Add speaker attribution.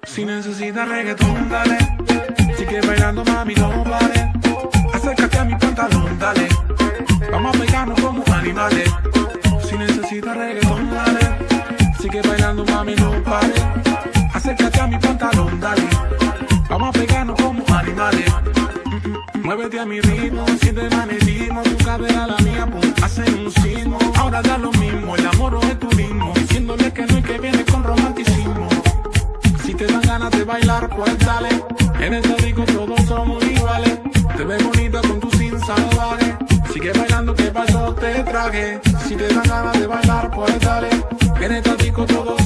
Speaker 1: Si necesitas reggaetón, dale. Sigue bailando, mami, no pare. Acércate a mi pantalón, dale. Vamos a pegarnos como animales. Si necesitas reggaetón, dale. Sigue bailando, mami, no pare. Acércate a mi pantalón, dale. Vamos a pegarnos como animales. Muévete a mi ritmo, siente el magnetismo. Tu cadera, la mía, pum, hacen un sismo. Ahora da lo mismo, el amor o el turismo. Diciéndole que no y que viene con romanticismo. Si te dan ganas de bailar, pues dale. En esta disco todos somos iguales. Te ves bonita con tu sin salvaje. Sigue bailando que para eso te traje. Si te dan ganas de bailar, pues dale. En esta disco todos